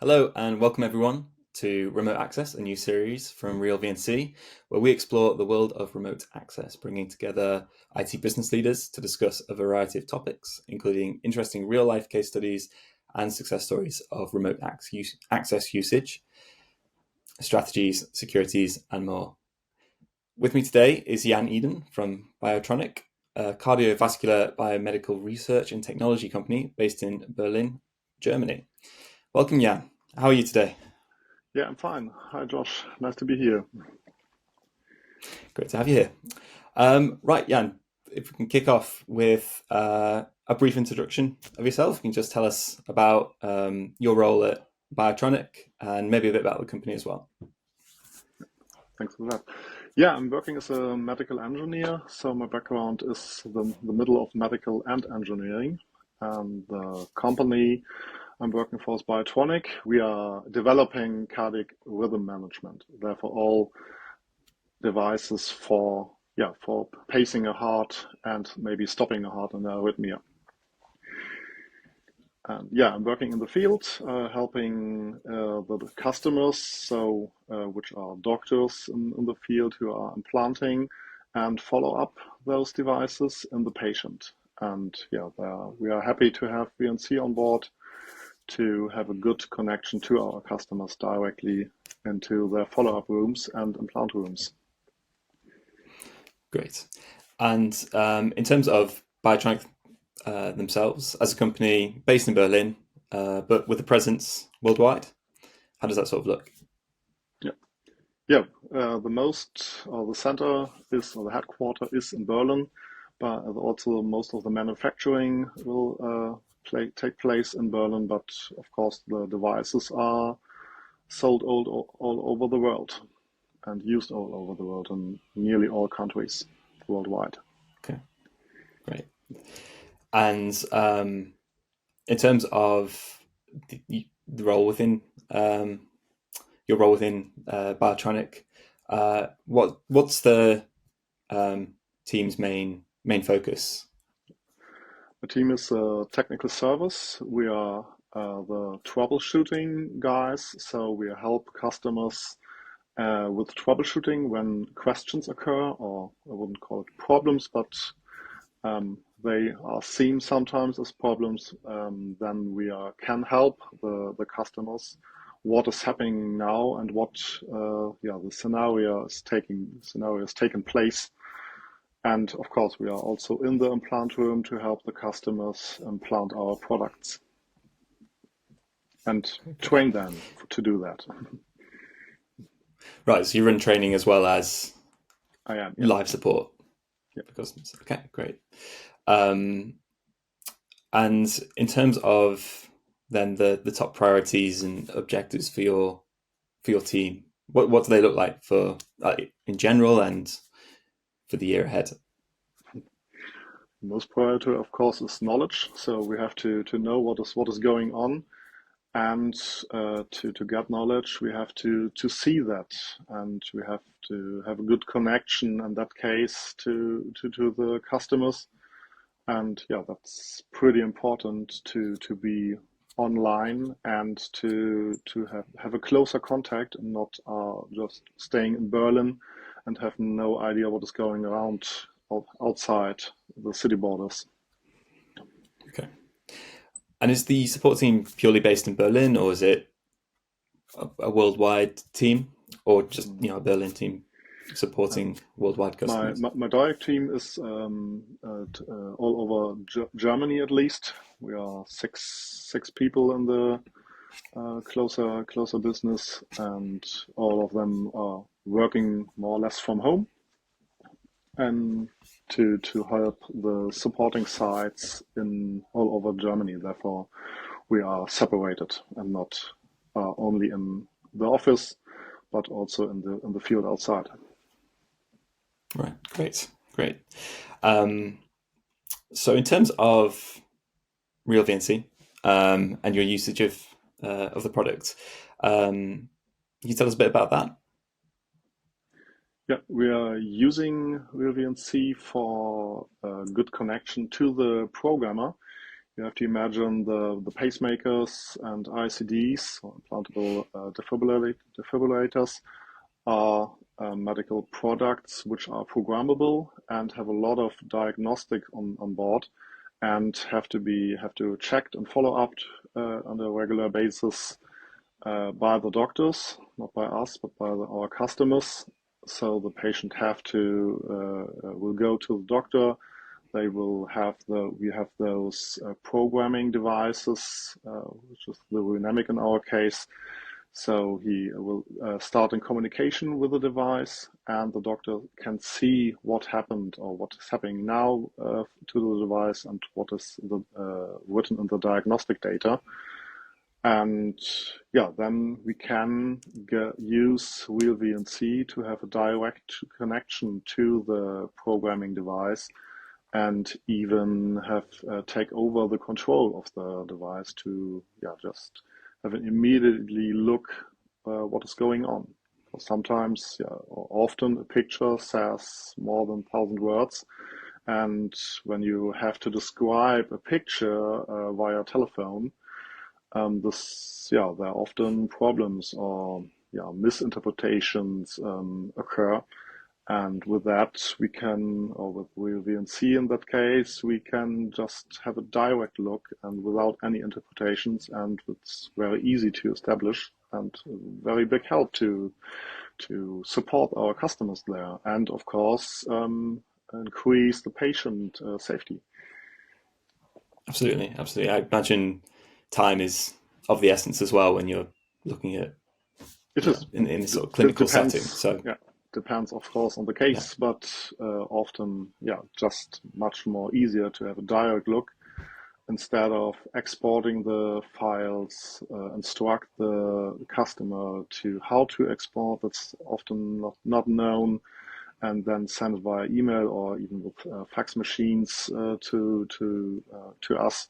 Hello and welcome everyone to Remote Access, a new series from RealVNC, where we explore the world of remote access, bringing together IT business leaders to discuss a variety of topics, including interesting real-life case studies and success stories of remote access usage, strategies, securities, and more. With me today is Jan Eden from Biotronik, a cardiovascular biomedical research and technology company based in Berlin, Germany. Welcome, Jan. How are you today? Yeah, I'm fine. Hi, Josh. Nice to be here. Great to have you here. Right, Jan, if we can kick off with a brief introduction of yourself, you can just tell us about your role at Biotronik and maybe a bit about the company as well. Thanks for that. Yeah, I'm working as a medical engineer, so my background is the middle of medical and engineering. And the company I'm working for is Biotronik. We are developing cardiac rhythm management. Therefore, all devices for pacing a heart and maybe stopping a heart in arrhythmia. And yeah, I'm working in the field, helping the customers, which are doctors in the field who are implanting and follow up those devices in the patient. And yeah, we are happy to have VNC on board to have a good connection to our customers directly into their follow-up rooms and implant rooms. Great. And in terms of Biotronik themselves, as a company based in Berlin, but with a presence worldwide, how does that sort of look? Yeah, yeah. The center is, or the headquarter is in Berlin, but also most of the manufacturing will take place in Berlin. But of course, the devices are sold all over the world and used all over the world in nearly all countries worldwide. Okay, great. And in terms of the role within your role within Biotronic, what's the team's main focus? The team is a technical service. We are the troubleshooting guys, so we help customers with troubleshooting when questions occur, or I wouldn't call it problems, but they are seen sometimes as problems. Then can help the customers what is happening now and what the scenario is taking place. And of course, we are also in the implant room to help the customers implant our products and train them to do that. Right, so you run training as well as I am, yeah. live support Yeah. for customers. Okay, great. And in terms of then the top priorities and objectives for your team, what do they look like for in general and for the year ahead? Most priority, of course, is knowledge. So we have to know what is going on, and to get knowledge, we have to see that, and we have to have a good connection in that case to the customers. And yeah, that's pretty important to be online and to have a closer contact and not just staying in Berlin and have no idea what is going around outside the city borders. Okay. And is the support team purely based in Berlin, or is it a worldwide team, or just a Berlin team supporting worldwide My, customers? my, my direct team is all over Germany at least. We are six people in the closer business, and all of them are working more or less from home and to help the supporting sites in all over Germany. Therefore, we are separated and not only in the office, but also in the field outside. Right, great. Um, so in terms of RealVNC and your usage of the product, can you tell us a bit about that? Yeah, we are using RealVNC for a good connection to the programmer. you have to imagine the pacemakers and ICDs, or implantable defibrillators, are medical products which are programmable and have a lot of diagnostic on board, and have to checked and follow up on a regular basis by the doctors, not by us, but by our customers. So the patient will go to the doctor. They will have we have those programming devices, which is the RealVNC in our case. So he will start in communication with the device, and the doctor can see what happened or what is happening now to the device, and what is written in the diagnostic data. And yeah, then we can use RealVNC to have a direct connection to the programming device, and even have take over the control of the device to just have an immediately look what is going on. Sometimes, or often, a picture says more than 1,000 words, and when you have to describe a picture via telephone, there are often problems or misinterpretations occur. And with that, we can, or with RealVNC in that case, we can just have a direct look and without any interpretations, and it's very easy to establish and a very big help to support our customers there, and of course increase the patient safety. Absolutely. I imagine time is of the essence as well when you're looking at in this sort of clinical setting. So depends of course on the case, but often just much more easier to have a direct look instead of exporting the files, instruct the customer to how to export. That's often not known, and then send it via email or even with fax machines to us.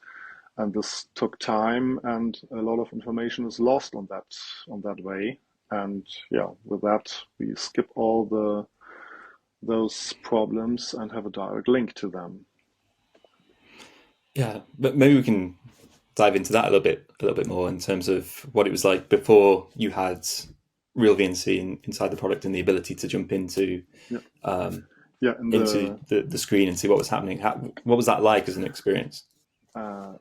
And this took time, and a lot of information is lost on that way. And with that, we skip all those problems and have a direct link to them. Yeah, but maybe we can dive into that a little bit more in terms of what it was like before you had RealVNC inside the product and the ability to jump into into the screen and see what was happening. What was that like as an experience?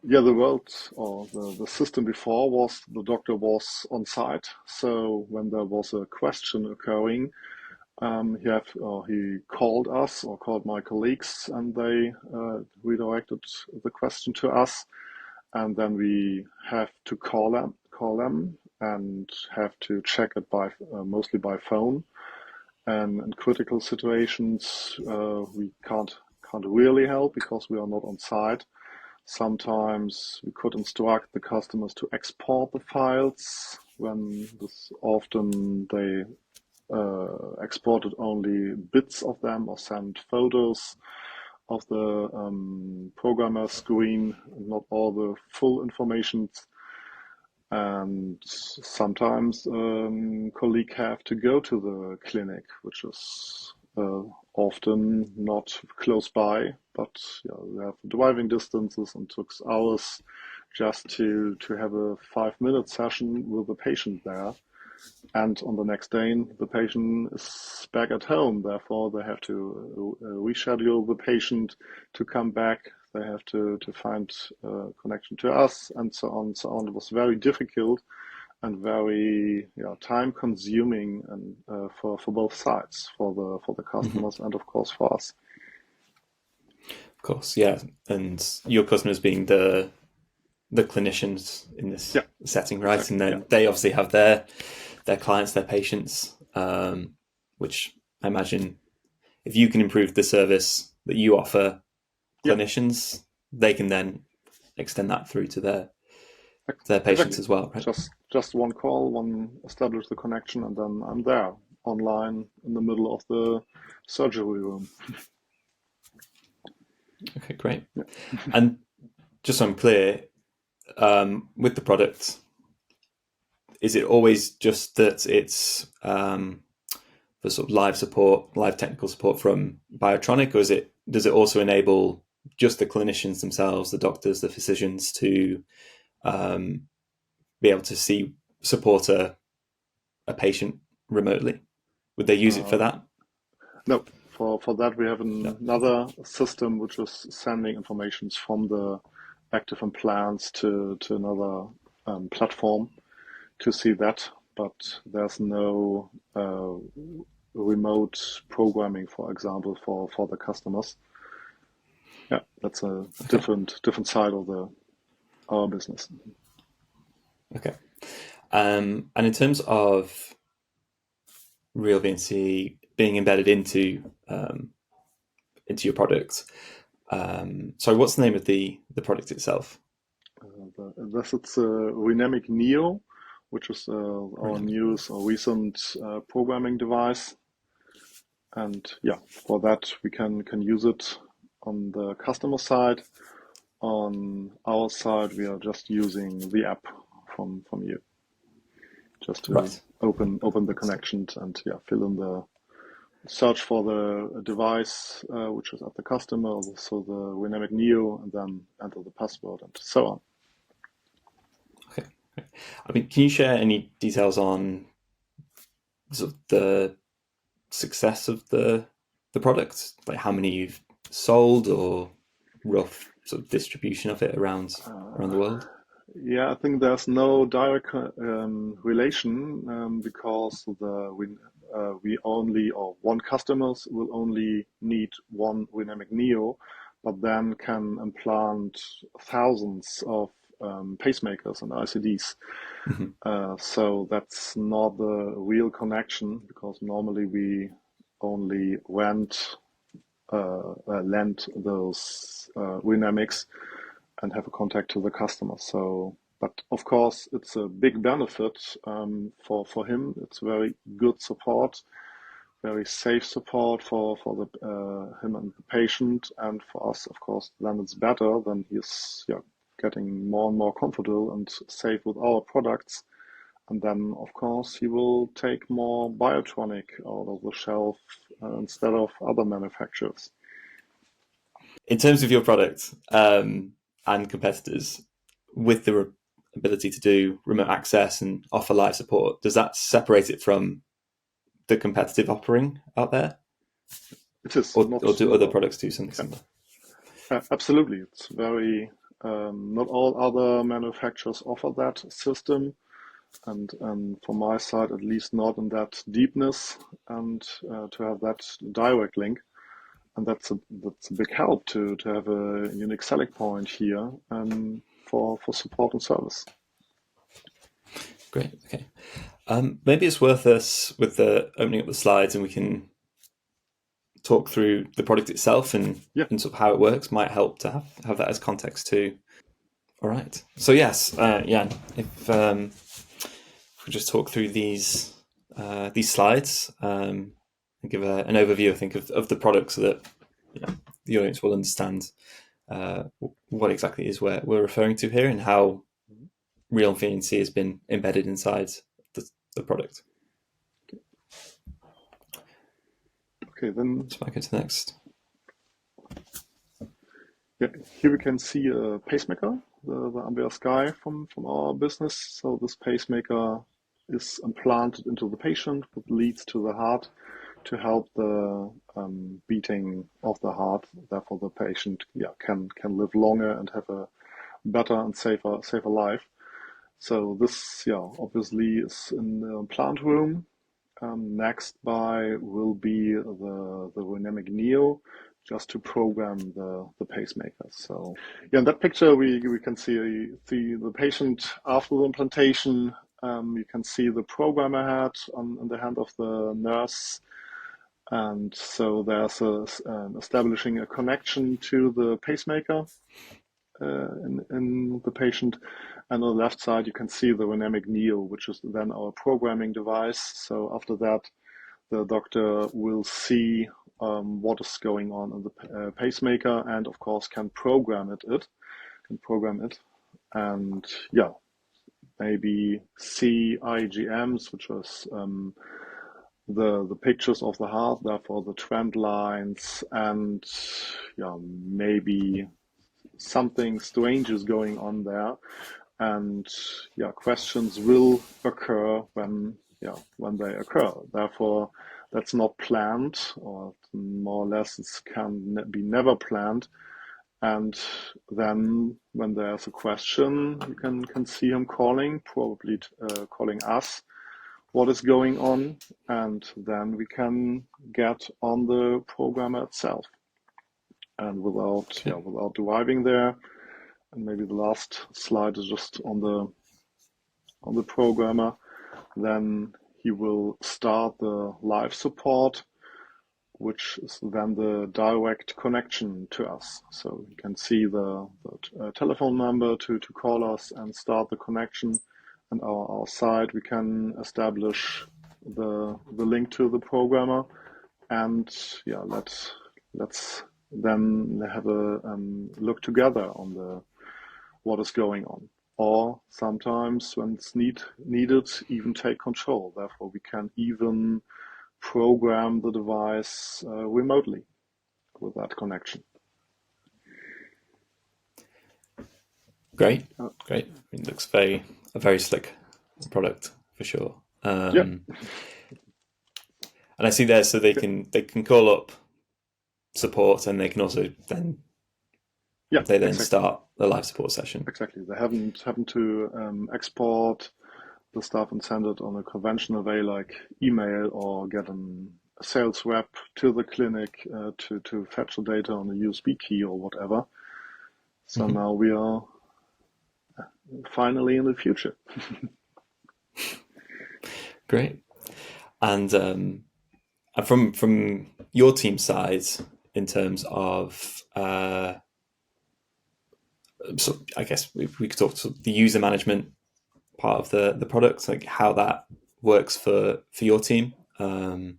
The world, or the system before, was the doctor was on site. So when there was a question occurring, he called us or called my colleagues, and they redirected the question to us, and then we have to call them and have to check it by mostly by phone. And in critical situations, we can't really help because we are not on site. Sometimes we could instruct the customers to export the files, when this often they exported only bits of them or sent photos of the programmer screen, not all the full information. And sometimes colleague have to go to the clinic, which is often not close by, but we have driving distances, and took hours just to have a 5-minute session with the patient there. And on the next day, the patient is back at home. Therefore, they have to reschedule the patient to come back. They have to find connection to us, and so on. It was very difficult and very time consuming, and for both sides, for the customers and of course for us. Of course, yeah. And your customers being the clinicians in this setting, right? Exactly. And then they obviously have their clients, their patients, which I imagine if you can improve the service that you offer clinicians, they can then extend that through to their patients as well, right? Just one call, establish the connection, and then I'm there online in the middle of the surgery room. Okay, great. Yeah. And just so I'm clear, with the product, is it always just that it's for sort of live technical support from Biotronik, or does it also enable just the clinicians themselves, the doctors, the physicians, to be able to support a patient remotely? Would they use it for that? No, for that we have No. another system which is sending information from the active implants to another platform to see that, but there's no remote programming, for example, for the customers. Yeah, that's a different side of our business. Okay. And in terms of RealVNC being embedded into your product, sorry, what's the name of the product itself? It's Dynamic Neo, which is our newest or recent programming device. And yeah, for that we can use it on the customer side. On our side, we are just using the app from you, just to open the connections and fill in the search for the device which is at the customer, so the Dynamic Neo, and then enter the password and so on. Okay. I mean, can you share any details on sort of the success of the product, like how many you've sold or rough sort of distribution of it around the world? Yeah, I think there's no direct relation because we only, or one customers will only need one Dynamic Neo, but then can implant thousands of pacemakers and ICDs. So that's not the real connection, because normally we only lend those Dynamics and have a contact to the customer. So, but of course, it's a big benefit for him. It's very good support, very safe support for him and the patient, and for us, of course, then it's better. Then he's getting more and more comfortable and safe with our products. And then, of course, he will take more Biotronik out of the shelf instead of other manufacturers. In terms of your product and competitors, with the ability to do remote access and offer live support, does that separate it from the competitive offering out there? It is. Or do other products do something similar? Absolutely. It's very, not all other manufacturers offer that system. And from my side, at least not in that deepness, and to have that direct link. And that's a big help to have a unique selling point here for support and service. Great. Okay. Maybe it's worth us with the opening up the slides, and we can talk through the product itself and sort of how it works. Might help to have that as context too. All right. So yes, Jan, if we just talk through these slides and give an overview, I think, of the product, so that the audience will understand what exactly it is we're referring to here, and how RealVNC has been embedded inside the product. Okay, then so I go to the next. Yeah, here we can see a pacemaker, the Ambient Sky from our business. So this pacemaker is implanted into the patient, which leads to the heart to help the beating of the heart. Therefore, the patient can live longer and have a better and safer life. So this obviously is in the implant room. Next by will be the Dynamic Neo, just to program the pacemaker. So in that picture we can see the patient after the implantation. You can see the program ahead on the hand of the nurse, and so there's establishing a connection to the pacemaker in the patient. And on the left side you can see the Dynamic Neo, which is then our programming device. So after that, the doctor will see what is going on in the pacemaker, and of course can program it, and maybe see IGMs, which is the pictures of the heart, therefore the trend lines, and yeah, maybe something strange is going on there, and yeah, questions will occur when they occur. Therefore, that's not planned, or more or less it can be never planned. And then when there's a question, you can see him calling, probably calling us, what is going on, and then we can get on the programmer itself. And without driving there, and maybe the last slide is just on the programmer, then he will start the live support, which is then the direct connection to us. So you can see the telephone number to call us and start the connection. And our side, we can establish the link to the programmer, and yeah, let's then have a look together on what is going on. Or sometimes when it's needed, even take control. Therefore, we can even program the device remotely with that connection. Great. It looks a very slick product for sure. Yeah. And I see there, so they can call up support, and they can also then exactly. start the live support session. Exactly. They haven't to export the stuff and send it on a conventional way like email, or get a sales rep to the clinic to fetch the data on a USB key or whatever. So now we are finally in the future. Great. And from your team side, in terms of, so I guess we could talk to the user management part of the product, like how that works for your team. Do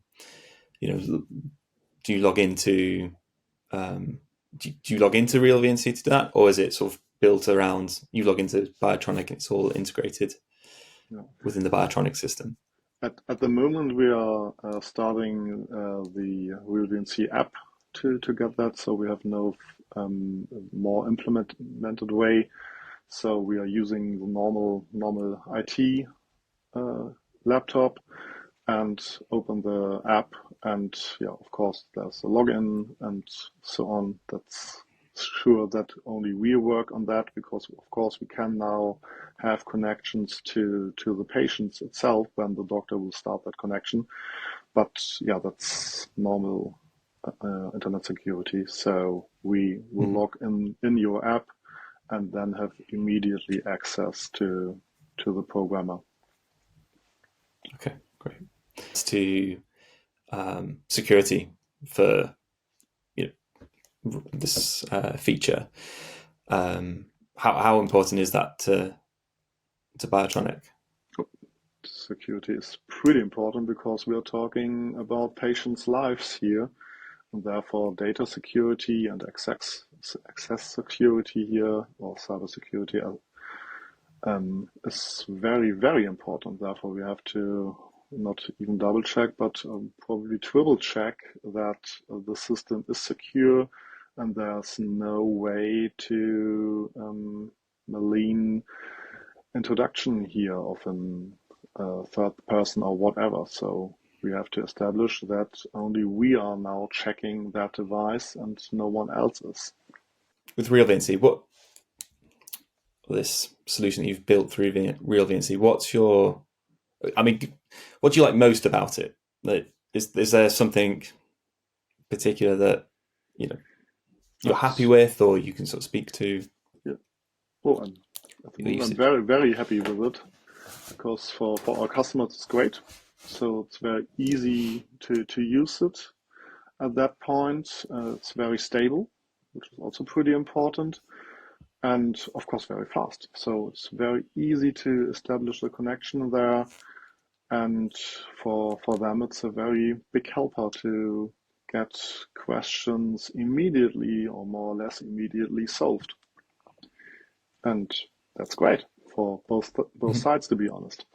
you log into do you log into RealVNC to do that, or is it sort of built around you log into Biotronik and it's all integrated within the Biotronik system? At the moment, we are starting the RealVNC app to get that, so we have no more implemented way. So we are using the normal IT laptop and open the app, and yeah, of course there's a login and so on. That's sure that only we work on that, because of course we can now have connections to the patients itself when the doctor will start that connection. But yeah, that's normal internet security. So we will log in your app and then have immediately access to the programmer. Okay, great. To security for this feature, how important is that to Biotronik? Security is pretty important, because we are talking about patients' lives here, and therefore data security and access security here, or cyber security, is very, very important. Therefore, we have to not even double check, but probably triple check that the system is secure and there's no way to malign introduction here of a third person or whatever. So we have to establish that only we are now checking that device and no one else is. With RealVNC, what this solution that you've built through RealVNC, what do you like most about it? Is there something particular that you're happy with, or you can sort of speak to? Yeah. Well, I'm very, very happy with it, because for our customers it's great. So it's very easy to use it at that point. It's very stable, which is also pretty important. And of course, very fast. So it's very easy to establish the connection there. And for them, it's a very big helper to get questions immediately, or more or less immediately, solved. And that's great for both sides, to be honest.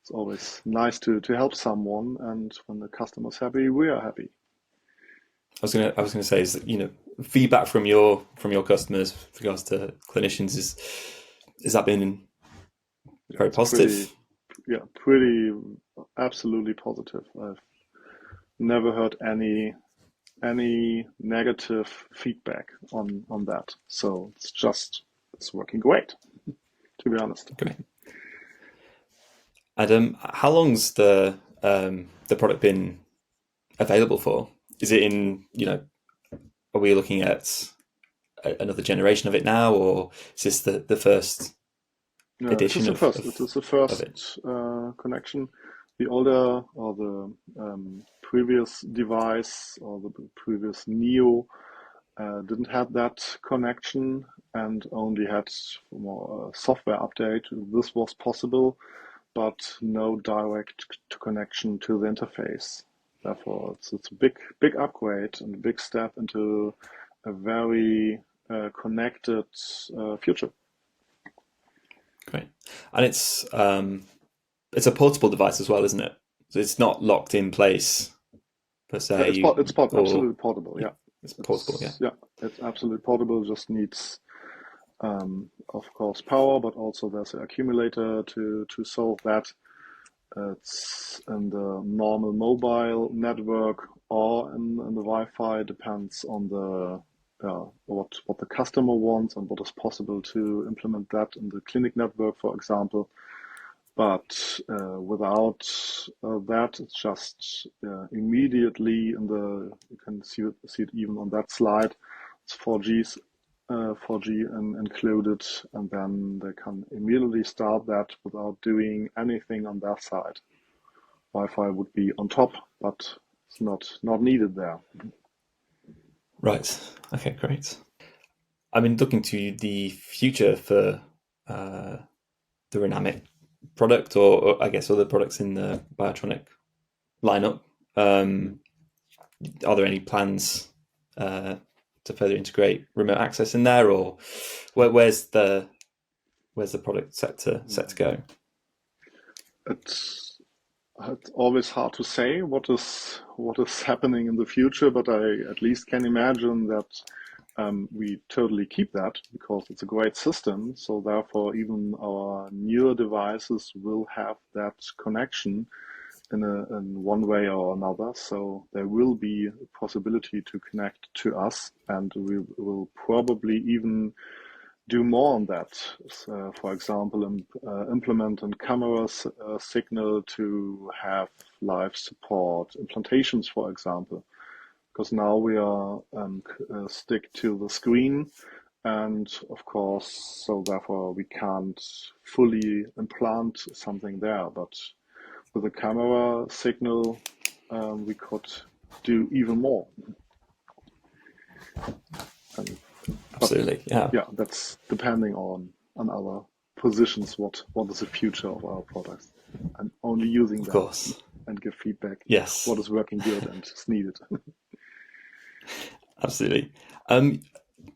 It's always nice to help someone, and when the customer's happy, we are happy. I was gonna say is that, feedback from your customers with regards to clinicians is that been Yeah, very it's pretty, positive? yeah, pretty, absolutely positive. I've never heard any negative feedback on that. So it's working great, to be honest. Great. And how long's the product been available for? Is it in, are we looking at another generation of it now, or is this the first Yeah, it is edition the of, first. of, It is the of it? first connection. The older or the previous device or the previous Neo didn't have that connection and only had more software update. This was possible, but no direct connection to the interface. Therefore, it's a big upgrade and a big step into a very connected future. Great. And it's a portable device as well, isn't it? So it's not locked in place per Yeah, se, or absolutely portable. Yeah, it's portable. Yeah. it's absolutely portable. Just needs, of course, power, but also there's an accumulator to solve that. It's in the normal mobile network or in the Wi-Fi. Depends on the what the customer wants and what is possible to implement that in the clinic network, for example. But without that, it's just immediately in the, you can see it even on that slide. It's 4G included, and then they can immediately start that without doing anything on that side. Wi-Fi would be on top, but it's not needed there. Right. Okay. Great. I mean, looking to the future for uh, the Renamic product, or I guess other products in the Biotronik lineup. Um, are there any plans to further integrate remote access in there, or where's the product set to go? It's always hard to say what is happening in the future, but I at least can imagine that we totally keep that because it's a great system. So therefore, even our newer devices will have that connection in one way or another. So there will be a possibility to connect to us, and we will probably even do more on that. For example, implement a camera signal to have live support implantations, for example, because now we are stick to the screen, and of course, so therefore we can't fully implant something there, but with a camera signal, we could do even more. And but Absolutely, yeah, yeah, that's depending on our positions. What is the future of our products? And only using of them course, and give feedback yes, what is working good and is needed. absolutely.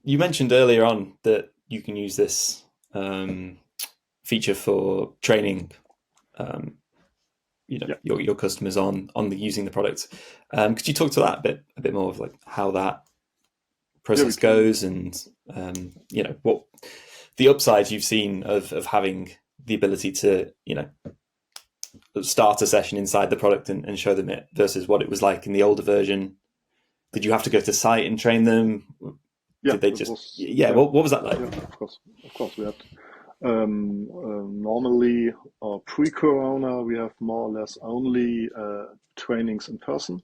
You mentioned earlier on that you can use this um, feature for training. Yeah, Your customers on using the product. Could you talk to that a bit more of like how that yeah, we process can. goes, and what the upsides you've seen of having the ability to start a session inside the product and show them it versus what it was like in the older version. Did you have to go to site and train them? Yeah, Did they it just was. yeah? Yeah, What was that like? yeah, of course, we had normally or pre-corona we have more or less only trainings in person.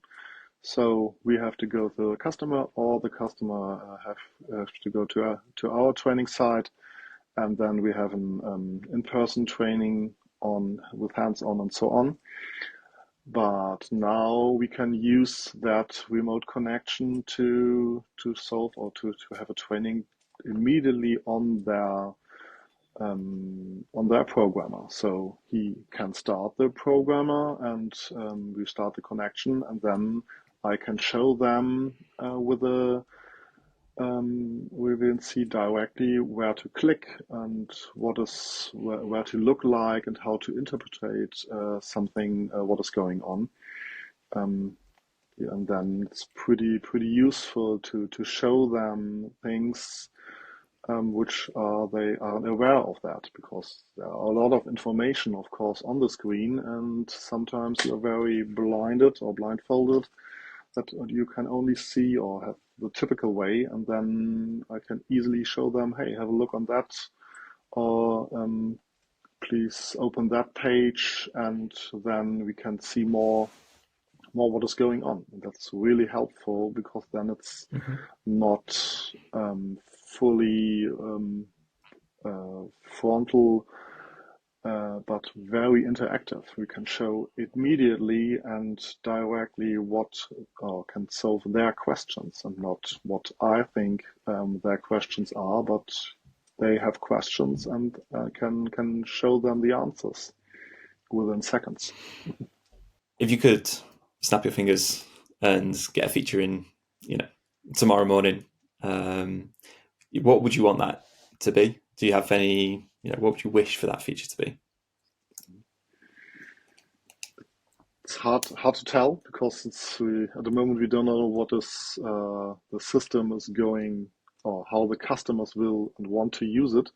So we have to go to the customer, or the customer have to go to our training site, and then we have an in-person training on with hands-on and so on. But now we can use that remote connection to solve or to have a training immediately on their programmer. So he can start the programmer, and we start the connection, and then I can show them with a we will see directly where to click and where to look like and how to interpret something, what is going on. And then it's pretty useful to show them things which they are aware of that, because there are a lot of information, of course, on the screen, and sometimes you're very blinded or blindfolded that you can only see or have the typical way, and then I can easily show them, hey, have a look on that, or please open that page, and then we can see more what is going on. And that's really helpful, because then it's not fully frontal, but very interactive. We can show immediately and directly what can solve their questions, and not what I think their questions are, but they have questions, and can show them the answers within seconds. If you could snap your fingers and get a feature in, tomorrow morning, what would you want that to be? Do you have any, what would you wish for that feature to be? It's hard to tell, because at the moment we don't know what is the system is going, or how the customers will and want to use it.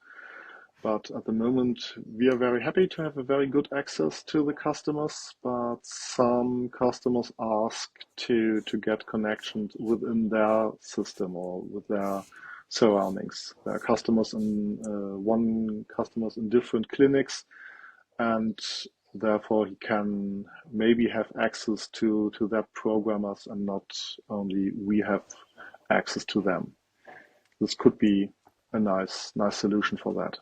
But at the moment, we are very happy to have a very good access to the customers, but some customers ask to get connections within their system or with their surroundings. There are customers customers in different clinics, and therefore he can maybe have access to that programmers, and not only we have access to them. This could be a nice solution for that.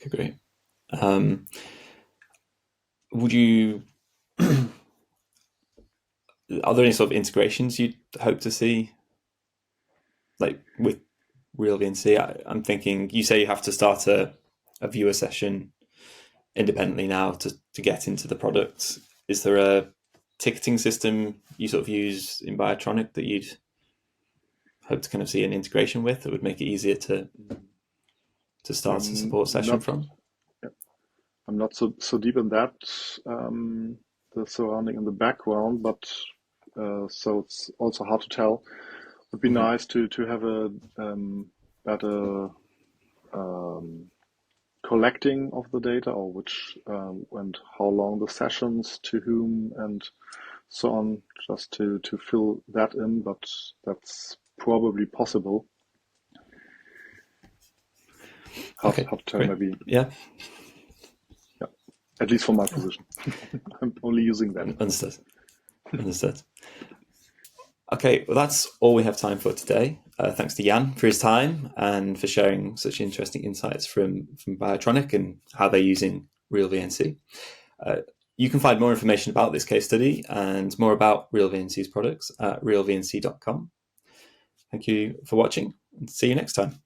Okay, great. Would you? Are there any sort of integrations you'd hope to see, like with RealVNC? I'm thinking, you say you have to start a viewer session independently now to get into the product. Is there a ticketing system you sort of use in Biotronik that you'd hope to kind of see an integration with, that would make it easier to start a support session from? I'm not so deep in that, the surrounding in the background, but so it's also hard to tell. It would be nice to have a better collecting of the data, or which and how long the sessions, to whom, and so on, just to fill that in, but that's probably possible. Hard to tell, great. Maybe. Yeah. At least for my position. I'm only using that. Understood. Okay, well, that's all we have time for today. Thanks to Jan for his time and for sharing such interesting insights from Biotronik and how they're using RealVNC. You can find more information about this case study and more about RealVNC's products at realvnc.com. Thank you for watching, and see you next time.